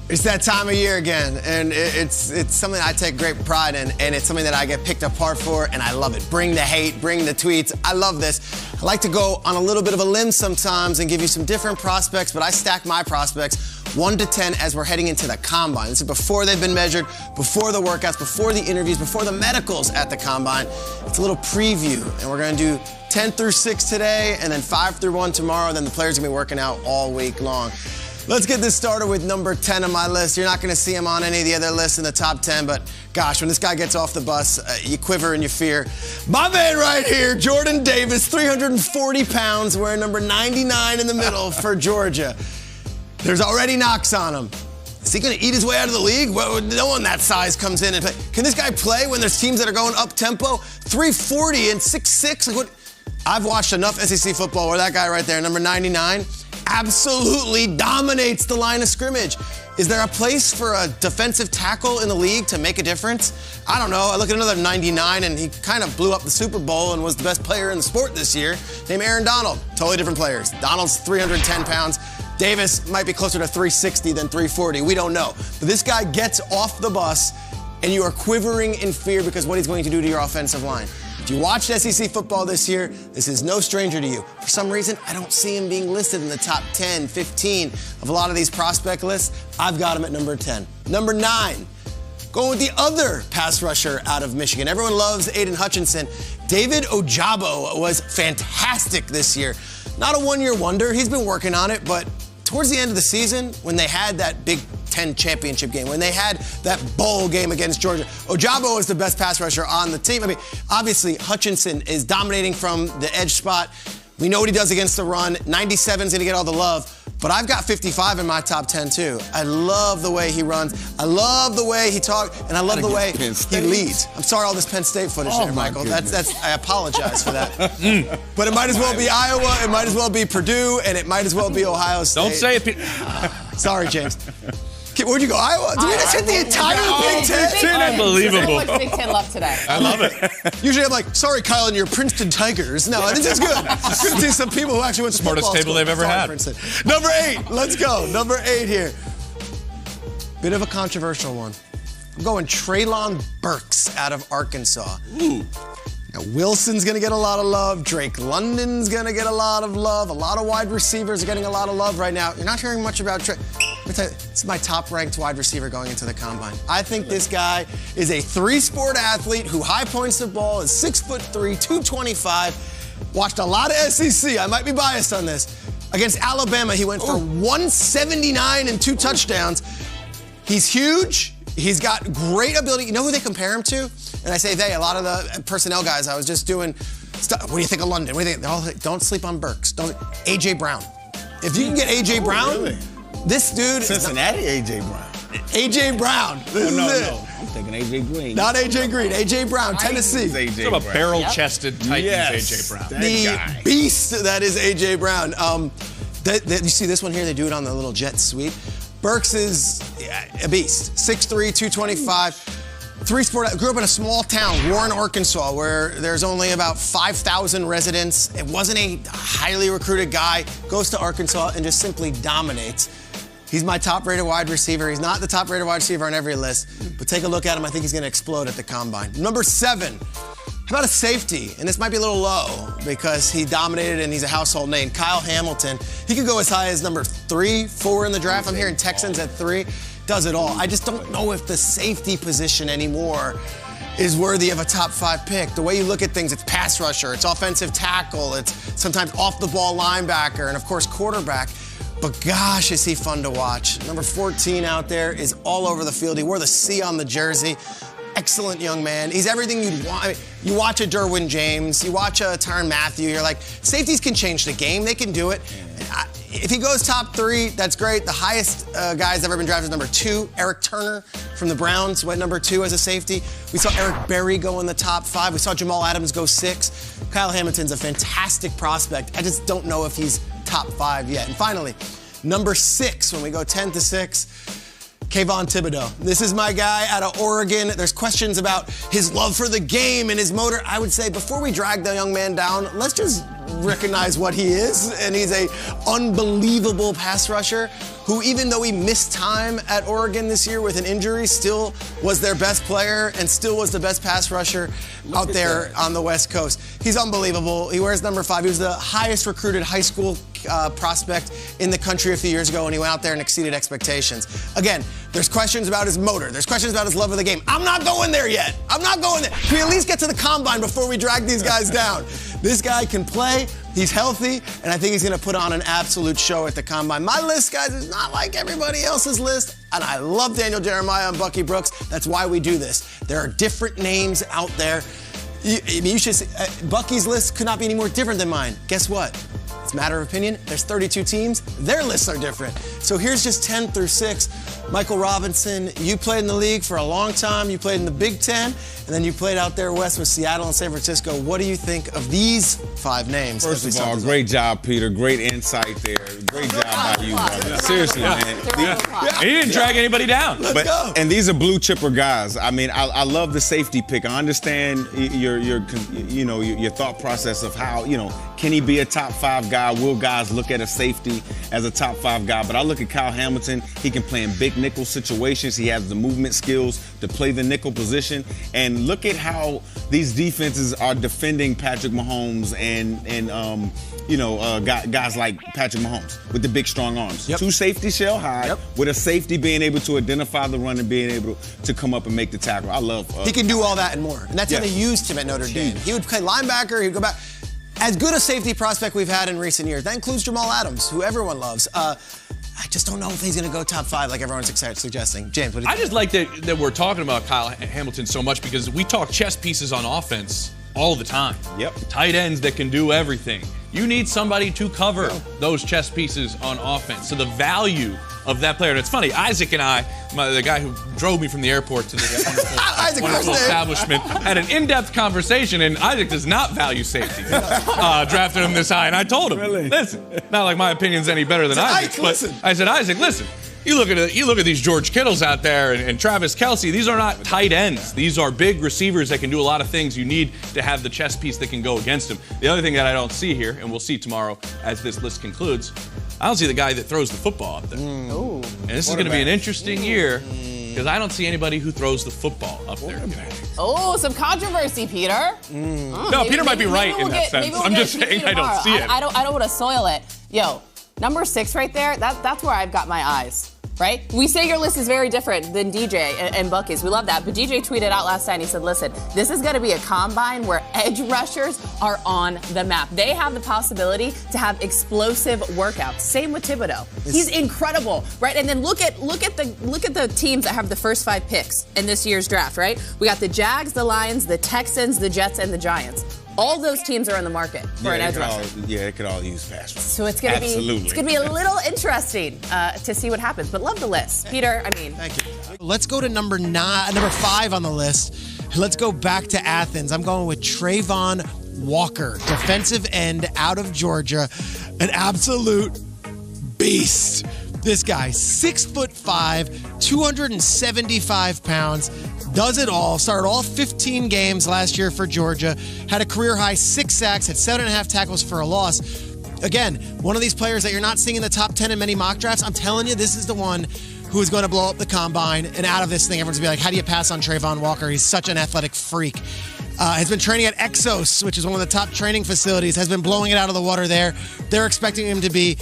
It's that time of year again, and it's something I take great pride in, and it's something that I get picked apart for, and I love it. Bring the hate, bring the tweets. I love this. I like to go on a little bit of a limb sometimes and give you some different prospects, but I stack my prospects 1 to 10 as we're heading into the combine. This is before they've been measured, before the workouts, before the interviews, before the medicals at the combine. It's a little preview, and we're going to do 10 through 6 today, and then 5 through 1 tomorrow. Then the players are going to be working out all week long. Let's get this started with number 10 on my list. You're not going to see him on any of the other lists in the top 10, but gosh, when this guy gets off the bus, you quiver and you fear. My man right here, Jordan Davis, 340 pounds, wearing number 99 in the middle for Georgia. There's already knocks on him. Is he going to eat his way out of the league? Well, no one that size comes in and play. Can this guy play when there's teams that are going up tempo? 340 and 6'6"? Like what? I've watched enough SEC football where that guy right there, number 99, absolutely dominates the line of scrimmage. Is there a place for a defensive tackle in the league to make a difference? I don't know. I look at another 99, and he kind of blew up the Super Bowl and was the best player in the sport this year, named Aaron Donald. Totally different players. Donald's 310 pounds. Davis might be closer to 360 than 340. We don't know. But this guy gets off the bus, and you are quivering in fear because what he's going to do to your offensive line. If you watched SEC football this year, this is no stranger to you. For some reason, I don't see him being listed in the top 10, 15 of a lot of these prospect lists. I've got him at number 10. Number 9, going with the other pass rusher out of Michigan. Everyone loves Aidan Hutchinson. David Ojabo was fantastic this year. Not a one-year wonder. He's been working on it, but towards the end of the season, when they had that Big Ten championship game, when they had that bowl game against Georgia, Ojabo is the best pass rusher on the team. I mean, obviously, Hutchinson is dominating from the edge spot. We know what he does against the run. 97 is going to get all the love. But I've got 55 in my top 10, too. I love the way he runs. I love the way he talks. And I love the way he leads. I'm sorry all this Penn State footage there, Michael. I apologize for that. But it might as well be Iowa. It might as well be Purdue. And it might as well be Ohio State. Don't say it. Sorry, James. Where'd you go? Iowa? Did we just hit the entire Big Ten? Unbelievable. So much Big Ten love today. I love it. Usually I'm like, sorry, Kyle, and your Princeton Tigers. No, this is good. Good to see some people who actually went to Smartest table they've ever had. Princeton. Number 8, let's go. Number 8 here. Bit of a controversial one. I'm going Treylon Burks out of Arkansas. Ooh. Now, Wilson's going to get a lot of love. Drake London's going to get a lot of love. A lot of wide receivers are getting a lot of love right now. You're not hearing much about Trey. It's my top-ranked wide receiver going into the combine. I think this guy is a 3-sport athlete who high points the ball, is 6'3", 225. Watched a lot of SEC. I might be biased on this. Against Alabama, he went for 179 and 2 touchdowns. He's huge. He's got great ability. You know who they compare him to? And I say they, a lot of the personnel guys. I was just doing stuff. What do you think of London? What do you think? They're all like, don't sleep on Burks. A.J. Brown. If you can get A.J. Brown, really? This dude Cincinnati A.J. Brown. A.J. Brown. No. I'm thinking A.J. Green. Not A.J. Green. A.J. Brown, Tennessee. Sort of a barrel-chested Titans A.J. Brown. The beast that is A.J. Brown. You see this one here? They do it on the little jet sweep. Burks is a beast. 6'3", 225. 3-sport. Grew up in a small town, Warren, Arkansas, where there's only about 5,000 residents. It wasn't a highly recruited guy. Goes to Arkansas and just simply dominates. He's my top-rated wide receiver. He's not the top-rated wide receiver on every list, but take a look at him. I think he's going to explode at the combine. Number 7. How about a safety? And this might be a little low because he dominated and he's a household name. Kyle Hamilton. He could go as high as number 3, 4 in the draft. I'm hearing Texans at 3. Does it all. I just don't know if the safety position anymore is worthy of a top 5 pick. The way you look at things, it's pass rusher, it's offensive tackle, it's sometimes off-the-ball linebacker, and of course quarterback. But gosh, is he fun to watch. Number 14 out there is all over the field. He wore the C on the jersey. Excellent young man. He's everything you'd want. I mean, you watch a Derwin James, you watch a Tyrann Mathieu, you're like, safeties can change the game. They can do it. If he goes top 3, that's great. The highest guy's ever been drafted is number 2. Eric Turner from the Browns went number 2 as a safety. We saw Eric Berry go in the top 5. We saw Jamal Adams go 6. Kyle Hamilton's a fantastic prospect. I just don't know if he's top 5 yet. And finally, number 6, when we go 10 to 6, Kayvon Thibodeaux. This is my guy out of Oregon. There's questions about his love for the game and his motor. I would say before we drag the young man down, let's just recognize what he is. And he's a unbelievable pass rusher who, even though he missed time at Oregon this year with an injury, still was their best player and still was the best pass rusher out there on the West Coast. He's unbelievable. He wears number 5. He was the highest recruited high school prospect in the country a few years ago, and he went out there and exceeded expectations. Again, there's questions about his motor. There's questions about his love of the game. I'm not going there yet. I'm not going there. Can we at least get to the combine before we drag these guys down? This guy can play. He's healthy, and I think he's going to put on an absolute show at the combine. My list, guys, is not like everybody else's list, and I love Daniel Jeremiah and Bucky Brooks. That's why we do this. There are different names out there. You should see, Bucky's list could not be any more different than mine. Guess what? It's a matter of opinion. There's 32 teams. Their lists are different. So here's just 10 through 6. Michael Robinson, you played in the league for a long time. You played in the Big Ten, and then you played out there west with Seattle and San Francisco. What do you think of these 5 names? First of all, great job, Peter. Great insight there. Great job by you, brother. Seriously, man. He didn't drag anybody down. Let's go. And these are blue chipper guys. I mean, I love the safety pick. I understand your thought process of how, can he be a top 5 guy? Will guys look at a safety as a top 5 guy? But I look at Kyle Hamilton. He can play in big nickel situations. He has the movement skills to play the nickel position. And look at how these defenses are defending Patrick Mahomes and guys like Patrick Mahomes with the big, strong arms. Yep. 2 safety shell high, yep, with a safety being able to identify the run and being able to come up and make the tackle. I love he can do all that and more. And that's how they used him at Notre Dame. He would play linebacker. He'd go back. As good a safety prospect we've had in recent years. That includes Jamal Adams, who everyone loves. I just don't know if he's going to go top 5 like everyone's suggesting. James, what do you think? I just like that we're talking about Kyle Hamilton so much because we talk chess pieces on offense all the time. Yep. Tight ends that can do everything. You need somebody to cover those chess pieces on offense. So the value of that player. And it's funny, Isaac and I, the guy who drove me from the airport to the wonderful establishment, had an in-depth conversation, and Isaac does not value safety. Drafted him this high, and I told him, listen, not like my opinion's any better than Isaac's, but I said, Isaac, listen, you look at these George Kittles out there and Travis Kelce. These are not tight ends. These are big receivers that can do a lot of things. You need to have the chess piece that can go against them. The other thing that I don't see here, and we'll see tomorrow as this list concludes, I don't see the guy that throws the football up there. And this is going to be an interesting year because I don't see anybody who throws the football up there. Oh, some controversy, Peter. No, Peter might be right in that sense. I'm just saying I don't see it. I don't want to soil it. Yo, number 6 right there, that's where I've got my eyes. Right? We say your list is very different than DJ and Bucky's. We love that. But DJ tweeted out last night and he said, listen, this is going to be a combine where edge rushers are on the map. They have the possibility to have explosive workouts. Same with Thibodeaux. He's incredible, right? And then look at the teams that have the first 5 picks in this year's draft, right? We got the Jags, the Lions, the Texans, the Jets, and the Giants. All those teams are in the market for an edge rusher. It could all use pass rush. So it's gonna be a little interesting to see what happens. But love the list, Peter. Thank you. Let's go to number 5 on the list. Let's go back to Athens. I'm going with Travon Walker, defensive end out of Georgia, an absolute beast. This guy, 6'5", 275 pounds. Does it all. Started all 15 games last year for Georgia. Had a career-high 6 sacks, had 7.5 tackles for a loss. Again, one of these players that you're not seeing in the top 10 in many mock drafts. I'm telling you, this is the one who is going to blow up the combine. And out of this thing, everyone's going to be like, how do you pass on Travon Walker? He's such an athletic freak. Has been training at Exos, which is one of the top training facilities. Has been blowing it out of the water there. They're expecting him to be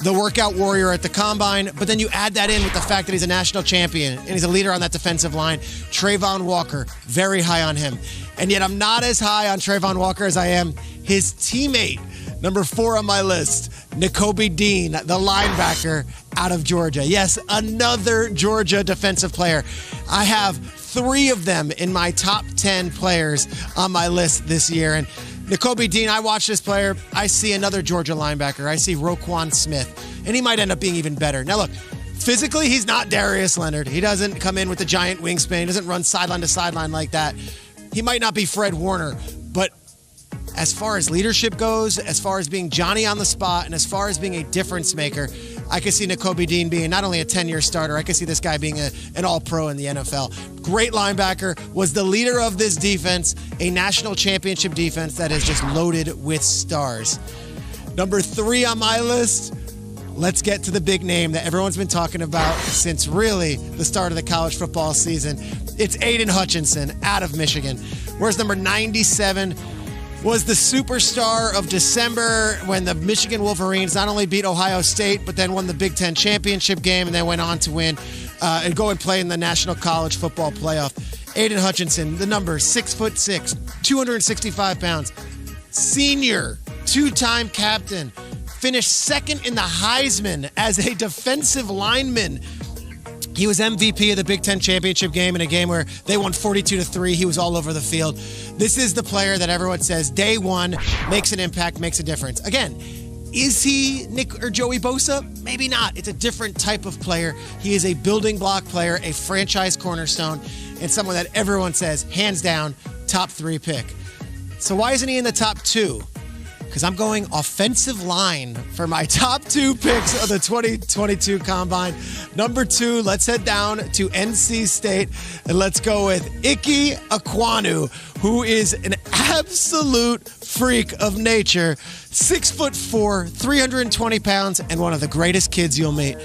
the workout warrior at the combine, but then you add that in with the fact that he's a national champion and he's a leader on that defensive line. Travon Walker, very high on him. And yet I'm not as high on Travon Walker as I am his teammate. Number 4 on my list, Nakobe Dean, the linebacker out of Georgia. Yes, another Georgia defensive player. I have 3 of them in my top 10 players on my list this year. And Nakobe Dean, I watch this player, I see another Georgia linebacker. I see Roquan Smith, and he might end up being even better. Now look, physically, he's not Darius Leonard. He doesn't come in with the giant wingspan. He doesn't run sideline to sideline like that. He might not be Fred Warner, but as far as leadership goes, as far as being Johnny on the spot, and as far as being a difference maker, I could see Nakobe Dean being not only a 10-year starter, I could see this guy being an all-pro in the NFL. Great linebacker, was the leader of this defense, a national championship defense that is just loaded with stars. Number 3 on my list, let's get to the big name that everyone's been talking about since really the start of the college football season. It's Aidan Hutchinson out of Michigan. Whereas number 97 was the superstar of December when the Michigan Wolverines not only beat Ohio State, but then won the Big Ten championship game and then went on to win and go and play in the National College Football Playoff. Aidan Hutchinson, the number 6'6", 265 pounds, senior, two-time captain, finished second in the Heisman as a defensive lineman. He was MVP of the Big Ten championship game in a game where they won 42-3. He was all over the field. This is the player that everyone says day one makes an impact, makes a difference. Again, is he Nick or Joey Bosa? Maybe not. It's a different type of player. He is a building block player, a franchise cornerstone, and someone that everyone says, hands down, top 3 pick. So why isn't he in the top 2? Because I'm going offensive line for my top 2 picks of the 2022 Combine. Number 2, let's head down to NC State, and let's go with Ike Ekwonu, who is an absolute freak of nature. 6'4", 320 pounds, and one of the greatest kids you'll meet.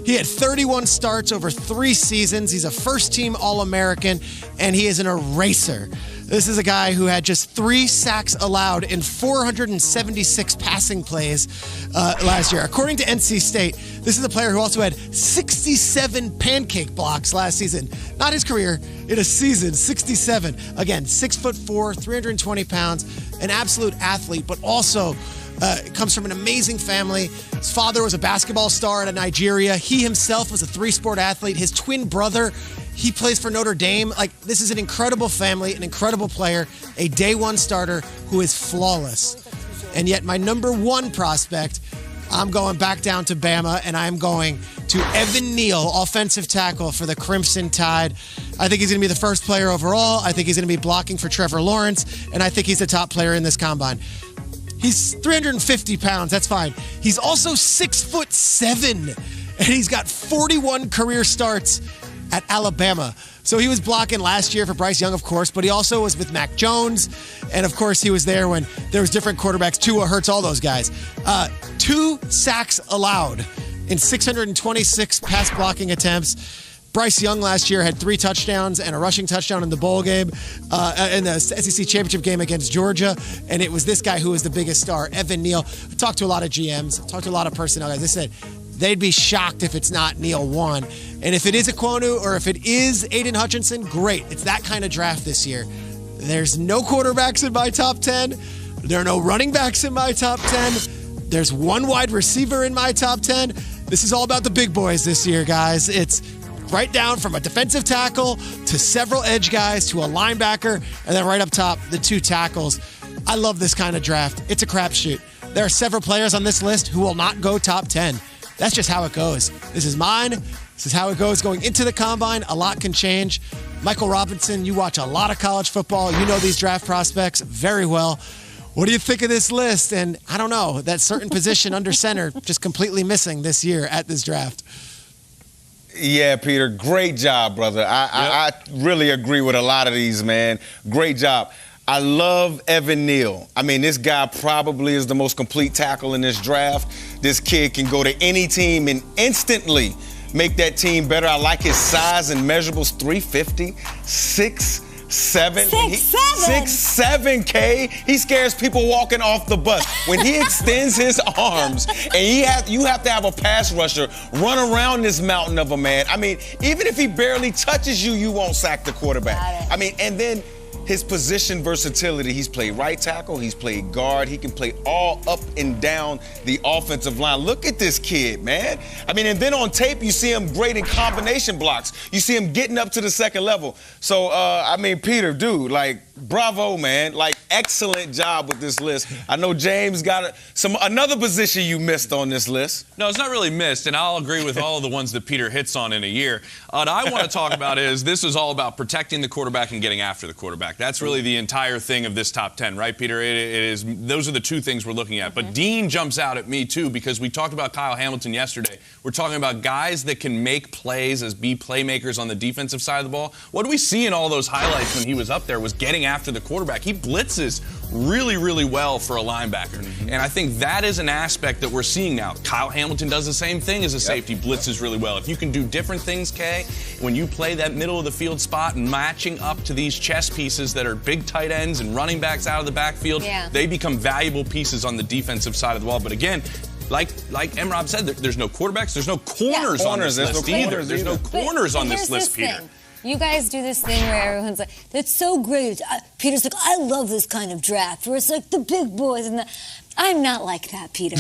He had 31 starts over 3 seasons. He's a first-team All-American, and he is an eraser. This is a guy who had just 3 sacks allowed in 476 passing plays last year. According to NC State, this is a player who also had 67 pancake blocks last season. Not his career, in a season, 67. Again, 6'4", 320 pounds, an absolute athlete, but also comes from an amazing family. His father was a basketball star out of Nigeria. He himself was a 3-sport athlete. His twin brother, he plays for Notre Dame. Like, this is an incredible family, an incredible player, a day one starter who is flawless. And yet my number 1 prospect, I'm going back down to Bama, and I'm going to Evan Neal, offensive tackle for the Crimson Tide. I think he's going to be the first player overall. I think he's going to be blocking for Trevor Lawrence, and I think he's the top player in this combine. He's 350 pounds. That's fine. He's also 6'7", and he's got 41 career starts at Alabama. So he was blocking last year for Bryce Young, of course, but he also was with Mac Jones. And of course, he was there when there was different quarterbacks. Tua, Hurts, all those guys. 2 sacks allowed in 626 pass blocking attempts. Bryce Young last year had 3 touchdowns and a rushing touchdown in the bowl game, in the SEC championship game against Georgia. And it was this guy who was the biggest star, Evan Neal. I talked to a lot of GMs, talked to a lot of personnel guys. They said they'd be shocked if it's not Neal 1. And if it is Ekwonu or if it is Aidan Hutchinson, great. It's that kind of draft this year. There's no quarterbacks in my top 10. There are no running backs in my top 10. There's 1 wide receiver in my top 10. This is all about the big boys this year, guys. It's right down from a defensive tackle to several edge guys to a linebacker, and then right up top, the 2 tackles. I love this kind of draft. It's a crapshoot. There are several players on this list who will not go top 10. That's just how it goes. This is mine. This is how it goes going into the Combine. A lot can change. Michael Robinson, you watch a lot of college football. You know these draft prospects very well. What do you think of this list? And I don't know, that certain position under center just completely missing this year at this draft. Yeah, Peter, great job, brother. I really agree with a lot of these, man. Great job. I love Evan Neal. I mean, this guy probably is the most complete tackle in this draft. This kid can go to any team and instantly make that team better. I like his size and measurables, 350, 6'7". 6'7", K. He scares people walking off the bus. When he extends his arms, and you have to have a pass rusher run around this mountain of a man. I mean, even if he barely touches you, you won't sack the quarterback. I mean, and then his position versatility. He's played right tackle. He's played guard. He can play all up and down the offensive line. Look at this kid, man. I mean, and then on tape, you see him great in combination blocks. You see him getting up to the second level. So, I mean, Peter, dude, like, bravo, man. Like, excellent job with this list. I know James got another position you missed on this list. No, it's not really missed, and I'll agree with all of the ones that Peter hits on in a year. What I want to talk about is this is all about protecting the quarterback and getting after the quarterback. That's really the entire thing of this top 10, right, Peter? It is. Those are the 2 things we're looking at. But Dean jumps out at me, too, because we talked about Kyle Hamilton yesterday. We're talking about guys that can make plays as be playmakers on the defensive side of the ball. What do we see in all those highlights when he was up there was getting after the quarterback. He blitzes really, really well for a linebacker. And I think that is an aspect that we're seeing now. Kyle Hamilton does the same thing as a safety, blitzes really well. If you can do different things, Kay, when you play that middle of the field spot and matching up to these chess pieces that are big tight ends and running backs out of the backfield, they become valuable pieces on the defensive side of the ball. But again, like M-Rob said, there's no quarterbacks, there's no corners on this list either. There's no corners on this list, Peter. You guys do this thing where everyone's like, that's so great. Peter's like, I love this kind of draft where it's like the big boys and I'm not like that, Peter.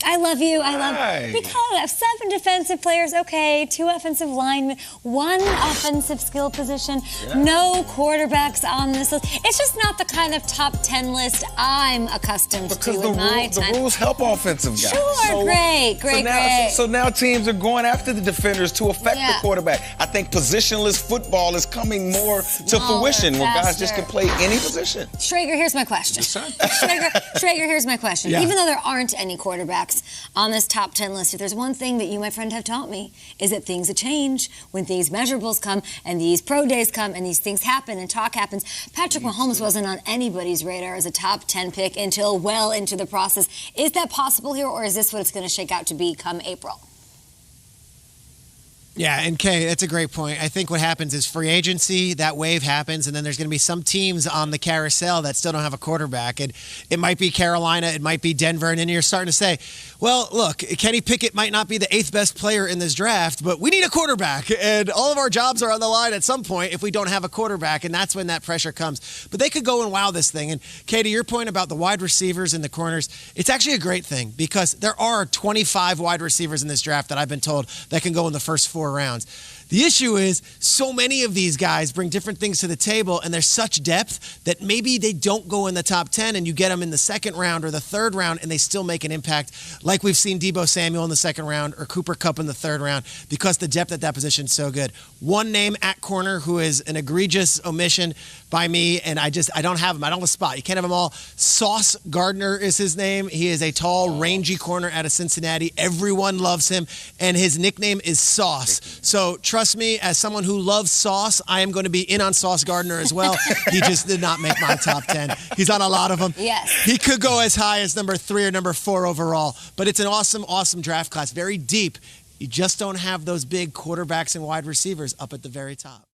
I love you. Because I have 7 defensive players, okay, 2 offensive linemen, 1 offensive skill position, no quarterbacks on this list. It's just not the kind of top 10 list I'm accustomed to in my time. The rules help offensive guys. Sure, great. So now teams are going after the defenders to affect the quarterback. I think positionless football is coming more to fruition where guys just can play any position. Schrager, here's my question. Schrager, here's my question. Even though there aren't any quarterbacks on this top 10 list, if there's one thing that you, my friend, have taught me, is that things change when these measurables come and these pro days come and these things happen and talk happens. Patrick Mahomes wasn't on anybody's radar as a top 10 pick until well into the process. Is that possible here, or is this what it's going to shake out to be come April? Yeah, and Kay, that's a great point. I think what happens is free agency, that wave happens, and then there's going to be some teams on the carousel that still don't have a quarterback. And it might be Carolina, it might be Denver, and then you're starting to say, well, look, Kenny Pickett might not be the 8th best player in this draft, but we need a quarterback. And all of our jobs are on the line at some point if we don't have a quarterback, and that's when that pressure comes. But they could go and wow this thing. And Kay, to your point about the wide receivers and the corners, it's actually a great thing because there are 25 wide receivers in this draft that I've been told that can go in the first 4 rounds. The issue is so many of these guys bring different things to the table, and there's such depth that maybe they don't go in the top 10 and you get them in the 2nd round or the 3rd round and they still make an impact, like we've seen Deebo Samuel in the 2nd round or Cooper Kupp in the 3rd round, because the depth at that position is so good. One name at corner who is an egregious omission by me, and I don't have him. I don't have a spot. You can't have them all. Sauce Gardner is his name. He is a tall, rangy corner out of Cincinnati. Everyone loves him, and his nickname is Sauce. So trust me, as someone who loves Sauce, I am going to be in on Sauce Gardner as well. He just did not make my top 10. He's on a lot of them. Yes. He could go as high as number 3 or number 4 overall, but it's an awesome, awesome draft class. Very deep. You just don't have those big quarterbacks and wide receivers up at the very top.